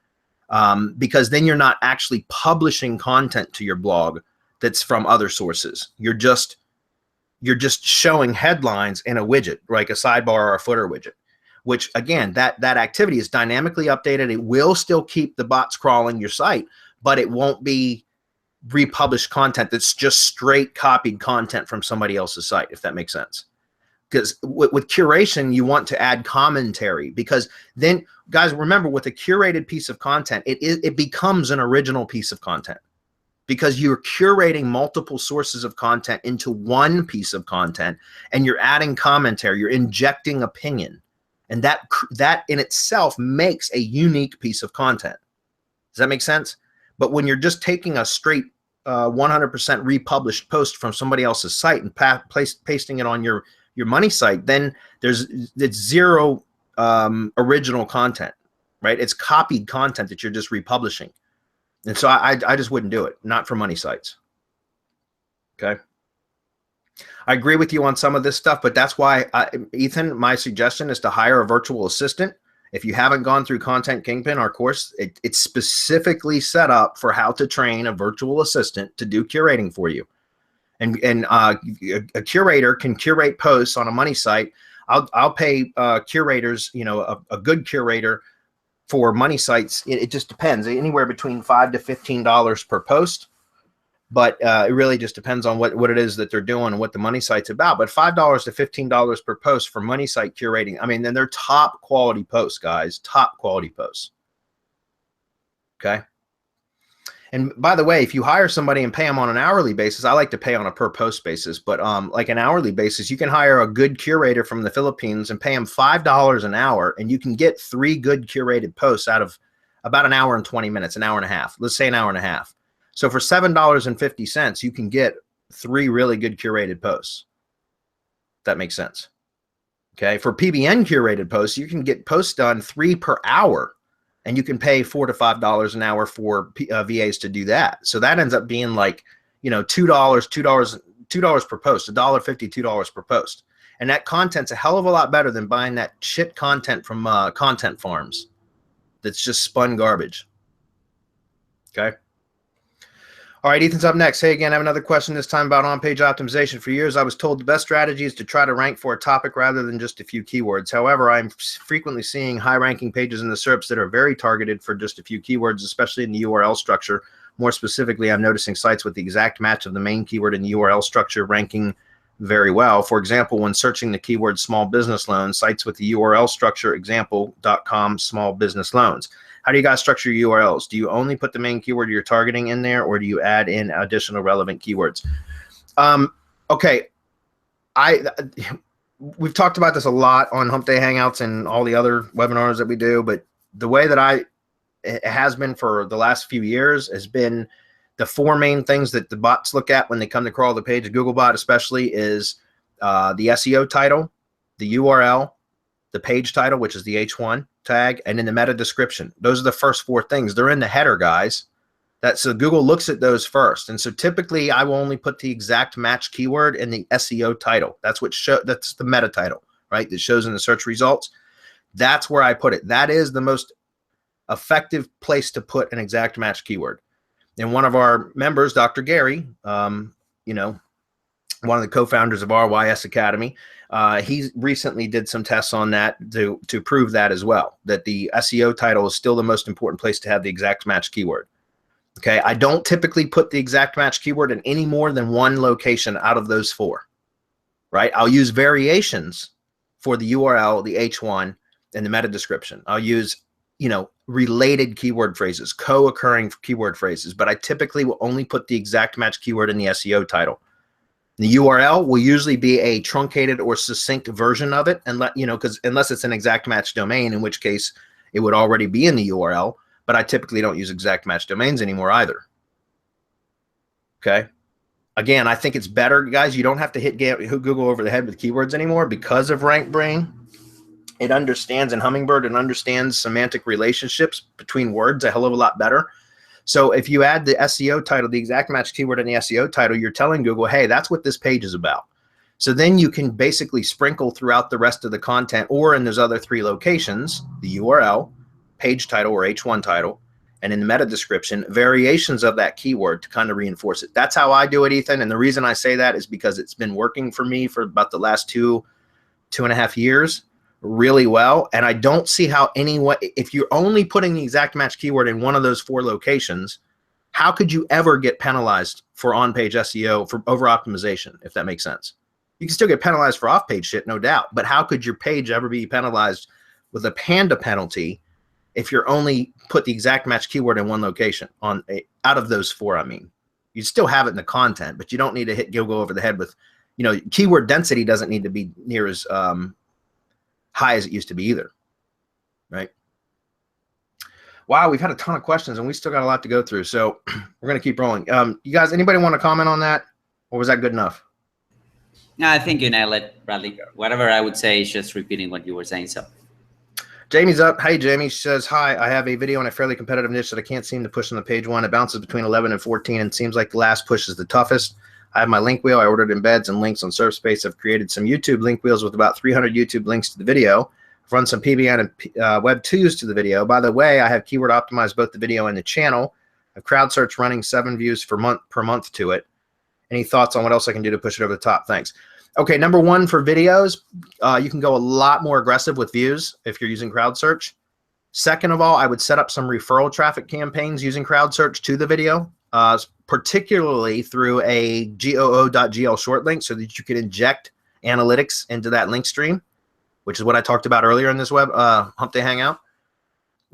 Because then you're not actually publishing content to your blog that's from other sources. You're just showing headlines in a widget, like a sidebar or a footer widget, which again, that activity is dynamically updated. It will still keep the bots crawling your site, but it won't be republished content that's just straight copied content from somebody else's site, if that makes sense. Because with curation, you want to add commentary, because then, guys, remember, with a curated piece of content, it becomes an original piece of content, because you're curating multiple sources of content into one piece of content, and you're adding commentary, you're injecting opinion, and that in itself makes a unique piece of content. Does that make sense? But when you're just taking a straight 100% republished post from somebody else's site and pasting it on your money site, then it's zero original content, right? It's copied content that you're just republishing. And so I just wouldn't do it, not for money sites. Okay. I agree with you on some of this stuff, but that's why, Ethan, my suggestion is to hire a virtual assistant. If you haven't gone through Content Kingpin, our course, it's specifically set up for how to train a virtual assistant to do curating for you. And a curator can curate posts on a money site. I'll pay curators, you know, a good curator for money sites. It just depends, anywhere between $5 to $15 per post. But it really just depends on what it is that they're doing and what the money site's about. But $5 to $15 per post for money site curating. I mean, then they're top quality posts, guys, top quality posts. Okay. And by the way, if you hire somebody and pay them on an hourly basis, I like to pay on a per post basis, but like an hourly basis, you can hire a good curator from the Philippines and pay him $5 an hour, and you can get 3 good curated posts out of about an hour and 20 minutes, an hour and a half. Let's say an hour and a half. So for $7.50, you can get 3 really good curated posts. That makes sense. Okay. For PBN curated posts, you can get posts done 3 per hour. And you can pay $4 to $5 an hour for VAs to do that. So that ends up being like, you know, $2 per post, $1.50, $2 per post. And that content's a hell of a lot better than buying that shit content from content farms that's just spun garbage. Okay. All right, Ethan's up next. Hey, again, I have another question, this time about on-page optimization. For years, I was told the best strategy is to try to rank for a topic rather than just a few keywords. However, I'm frequently seeing high-ranking pages in the SERPs that are very targeted for just a few keywords, especially in the URL structure. More specifically, I'm noticing sites with the exact match of the main keyword in the URL structure ranking very well. For example, when searching the keyword small business loans, sites with the URL structure example.com small business loans. How do you guys structure your URLs? Do you only put the main keyword you're targeting in there, or do you add in additional relevant keywords? Okay, we've talked about this a lot on Hump Day Hangouts and all the other webinars that we do, but the way that it has been for the last few years has been the four main things that the bots look at when they come to crawl the page, Googlebot especially, is the SEO title, the URL, the page title, which is the H1 tag, and then the meta description. Those are the first four things. They're in the header, guys. So Google looks at those first. And so typically I will only put the exact match keyword in the SEO title. That's the meta title, right? That shows in the search results. That's where I put it. That is the most effective place to put an exact match keyword. And one of our members, Dr. Gary, you know, one of the co-founders of RYS Academy, he recently did some tests on that to prove that as well, that the SEO title is still the most important place to have the exact match keyword. Okay, I don't typically put the exact match keyword in any more than one location out of those four, right? I'll use variations for the URL, the H1, and the meta description. I'll use, you know, related keyword phrases, co-occurring keyword phrases, but I typically will only put the exact match keyword in the SEO title. The URL will usually be a truncated or succinct version of it, and because unless it's an exact match domain, in which case it would already be in the URL. But I typically don't use exact match domains anymore either. Okay. Again, I think it's better, guys. You don't have to hit Google over the head with keywords anymore because of RankBrain. It understands, and Hummingbird, it understands semantic relationships between words a hell of a lot better. So if you add the SEO title, the exact match keyword in the SEO title, you're telling Google, hey, that's what this page is about. So then you can basically sprinkle throughout the rest of the content, or in those other three locations, the URL, page title or H1 title, and in the meta description, variations of that keyword to kind of reinforce it. That's how I do it, Ethan. And the reason I say that is because it's been working for me for about the last two and a half years really well. And I don't see how if you're only putting the exact match keyword in one of those four locations, how could you ever get penalized for on-page SEO for over optimization, if that makes sense? You can still get penalized for off-page shit, no doubt. But how could your page ever be penalized with a Panda penalty if you're only put the exact match keyword in one location out of those four? I mean, you still have it in the content, but you don't need to hit Google over the head with, you know, keyword density doesn't need to be near as high as it used to be either, right? Wow, we've had a ton of questions and we still got a lot to go through, so we're gonna keep rolling. You guys, anybody want to comment on that, or was that good enough? No, I think you nailed it, Bradley. Whatever I would say is just repeating what you were saying. So. Jamie's up. Hey, Jamie. She says, hi, I have a video on a fairly competitive niche that I can't seem to push on the page one. It bounces between 11 and 14 and seems like the last push is the toughest. I have my link wheel. I ordered embeds and links on SERPS. I've created some YouTube link wheels with about 300 YouTube links to the video. I've run some PBN and Web 2s to the video. By the way, I have keyword optimized both the video and the channel. A crowd search running 7 views per month to it. Any thoughts on what else I can do to push it over the top? Thanks. Okay, number one for videos, you can go a lot more aggressive with views if you're using crowd search. Second of all, I would set up some referral traffic campaigns using crowd search to the video, particularly through a goo.gl short link so that you can inject analytics into that link stream, which is what I talked about earlier in this Hump Day Hangout.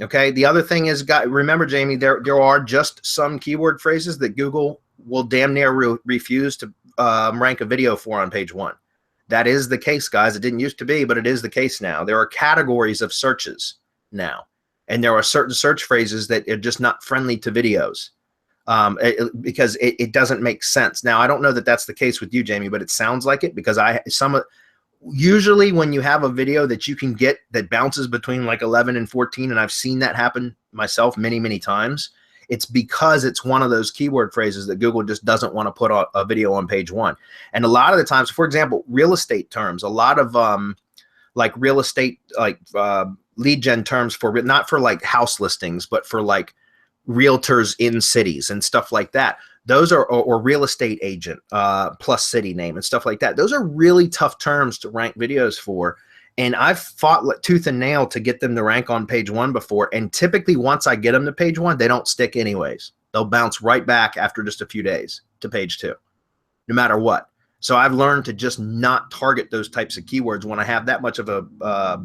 Okay, the other thing is, remember, Jamie, there are just some keyword phrases that Google will damn near refuse to rank a video for on page one. That is the case, guys. It didn't used to be, but it is the case now. There are categories of searches now, and there are certain search phrases that are just not friendly to videos because it doesn't make sense. Now, I don't know that that's the case with you, Jamie, but it sounds like it, because usually when you have a video that you can get that bounces between like 11 and 14, and I've seen that happen myself many, many times, it's because it's one of those keyword phrases that Google just doesn't want to put a video on page one. And a lot of the times, for example, real estate terms, a lot of like real estate, like lead gen terms for, not for like house listings, but for like realtors in cities and stuff like that. Those are, or real estate agent plus city name and stuff like that. Those are really tough terms to rank videos for. And I've fought like tooth and nail to get them to rank on page one before. And typically once I get them to page one, they don't stick anyways. They'll bounce right back after just a few days to page two, no matter what. So I've learned to just not target those types of keywords when I have that much of a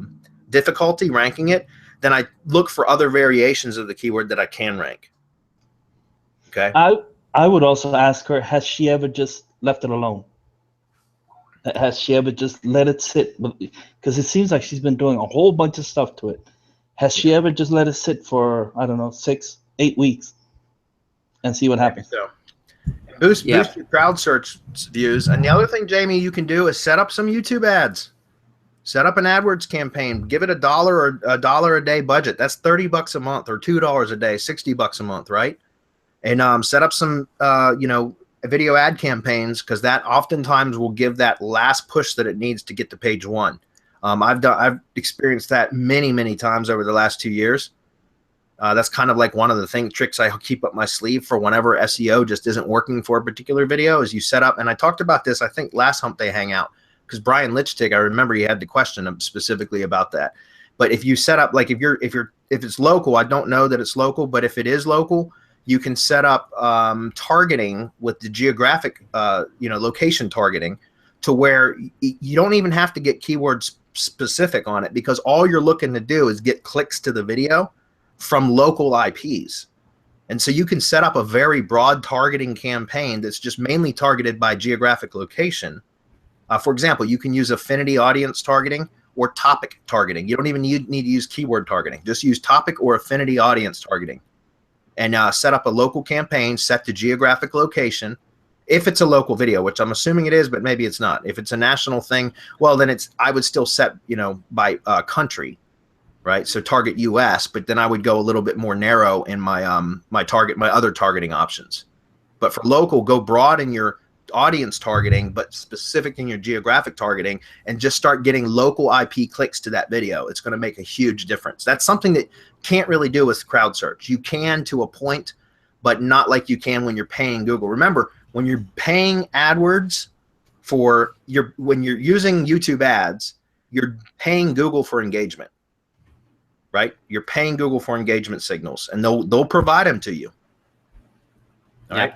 difficulty ranking it. Then I look for other variations of the keyword that I can rank. Okay. I would also ask her, has she ever just left it alone Has she ever just let it sit? Because it seems like she's been doing a whole bunch of stuff to it. Has she ever just let it sit for, I don't know, 6, 8 weeks and see what happens? So boost your crowd search views. And the other thing, Jamie, you can do is set up some YouTube ads. Set up an AdWords campaign. Give it $1 or $1 a day budget. That's $30 a month, or $2 a day, $60 a month, right? And set up some video ad campaigns, because that oftentimes will give that last push that it needs to get to page 1. I've experienced that many times over the last 2 years. That's kind of like one of the tricks I keep up my sleeve for whenever SEO just isn't working for a particular video, is you set up, and I talked about this, I think, last Hump Day Hangout, because Brian Lichtig, I remember he had the question specifically about that. But if you set up, like if it's local, I don't know that it's local, but if it is local, you can set up targeting with the geographic, location targeting, to where you don't even have to get keywords specific on it, because all you're looking to do is get clicks to the video from local IPs. And so you can set up a very broad targeting campaign that's just mainly targeted by geographic location. For example, you can use affinity audience targeting or topic targeting. You don't even need to use keyword targeting. Just use topic or affinity audience targeting, and set up a local campaign set to geographic location. If it's a local video, which I'm assuming it is, but maybe it's not. If it's a national thing, well, then I would still set, by country, right? So target US, but then I would go a little bit more narrow in my my other targeting options. But for local, go broad in your audience targeting, but specific in your geographic targeting, and just start getting local IP clicks to that video. It's going to make a huge difference. That's something that can't really do with crowd search. You can to a point, but not like you can when you're paying Google. Remember, when you're paying AdWords when you're using YouTube ads, you're paying Google for engagement, right? You're paying Google for engagement signals, and they'll provide them to you. All right.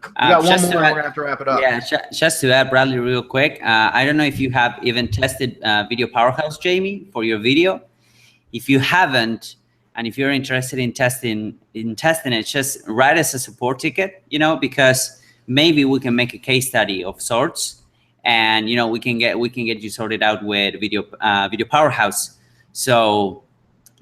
We got one more, and we're going to have to wrap it up. Yeah, just to add, Bradley, real quick. I don't know if you have even tested Video Powerhouse, Jamie, for your video. If you haven't, and if you're interested in testing it, just write us a support ticket, because maybe we can make a case study of sorts, and we can get you sorted out with Video Powerhouse. So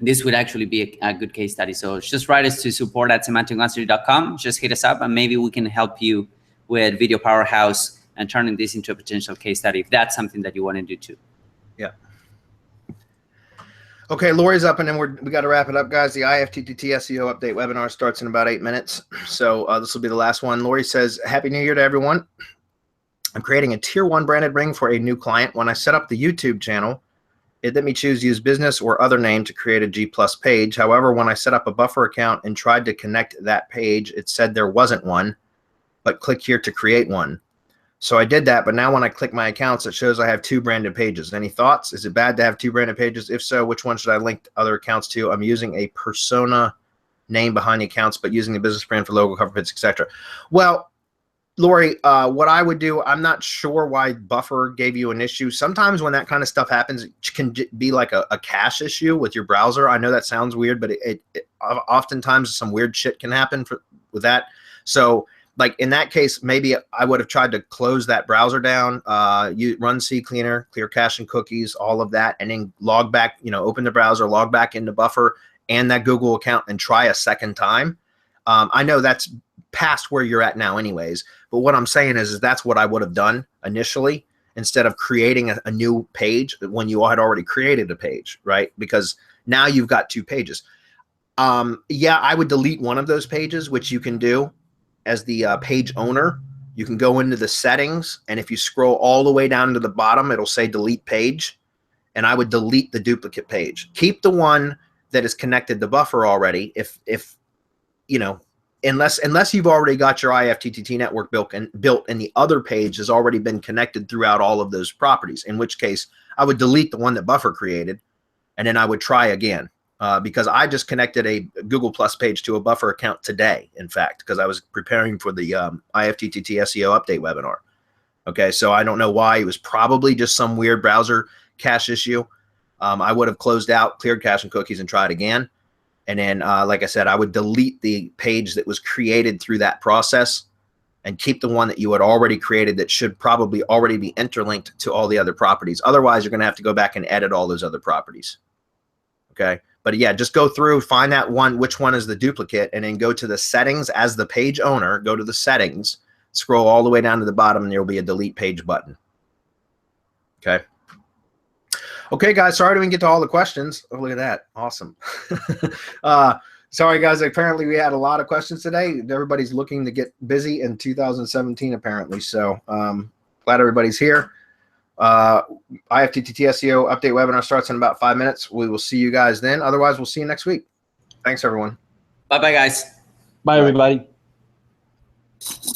this would actually be a good case study. So just write us to support@semanticmastery.com. Just hit us up, and maybe we can help you with Video Powerhouse and turning this into a potential case study, if that's something that you want to do too. Yeah. Okay, Lori's up, and then we got to wrap it up, guys. The IFTTT SEO update webinar starts in about 8 minutes. So this will be the last one. Lori says, Happy New Year to everyone. I'm creating a tier 1 branded ring for a new client. When I set up the YouTube channel, it let me choose use business or other name to create a G+ page. However, when I set up a buffer account and tried to connect that page, it said there wasn't one, but click here to create one. So I did that, but now when I click my accounts, it shows I have 2 branded pages. Any thoughts? Is it bad to have 2 branded pages? If so, which one should I link other accounts to? I'm using a persona name behind the accounts, but using the business brand for logo, cover pictures, etc. Well, Lori, what I would do, I'm not sure why Buffer gave you an issue. Sometimes when that kind of stuff happens, it can be like a cache issue with your browser. I know that sounds weird, but it oftentimes some weird shit can happen with that. So like in that case, maybe I would have tried to close that browser down, you run CCleaner, clear cache and cookies, all of that, and then log back, open the browser, log back into Buffer and that Google account and try a second time. I know that's past where you're at now anyways, but what I'm saying is that's what I would have done initially, instead of creating a new page when you had already created a page, right? Because now you've got 2 pages. Yeah, I would delete one of those pages, which you can do as the page owner. You can go into the settings, and if you scroll all the way down to the bottom, it'll say delete page, and I would delete the duplicate page. Keep the one that is connected to Buffer already, if unless you've already got your IFTTT network built and the other page has already been connected throughout all of those properties, in which case I would delete the one that Buffer created, and then I would try again. Because I just connected a Google Plus page to a Buffer account today, in fact, because I was preparing for the IFTTT SEO update webinar. Okay, so I don't know why. It was probably just some weird browser cache issue. I would have closed out, cleared cache and cookies, and tried again. And then, like I said, I would delete the page that was created through that process. and keep the one that you had already created that should probably already be interlinked to all the other properties. Otherwise, you're going to have to go back and edit all those other properties. Okay. But yeah, just go through, find that one, which one is the duplicate, and then go to the settings as the page owner, go to the settings, scroll all the way down to the bottom, and there will be a delete page button. Okay. Okay, guys, sorry we didn't get to all the questions. Oh, look at that. Awesome. Sorry, guys. Apparently, we had a lot of questions today. Everybody's looking to get busy in 2017, apparently. So glad everybody's here. IFTTT SEO update webinar starts in about 5 minutes. We will see you guys then. Otherwise, we'll see you next week. Thanks, everyone. Bye-bye, guys. Bye, everybody.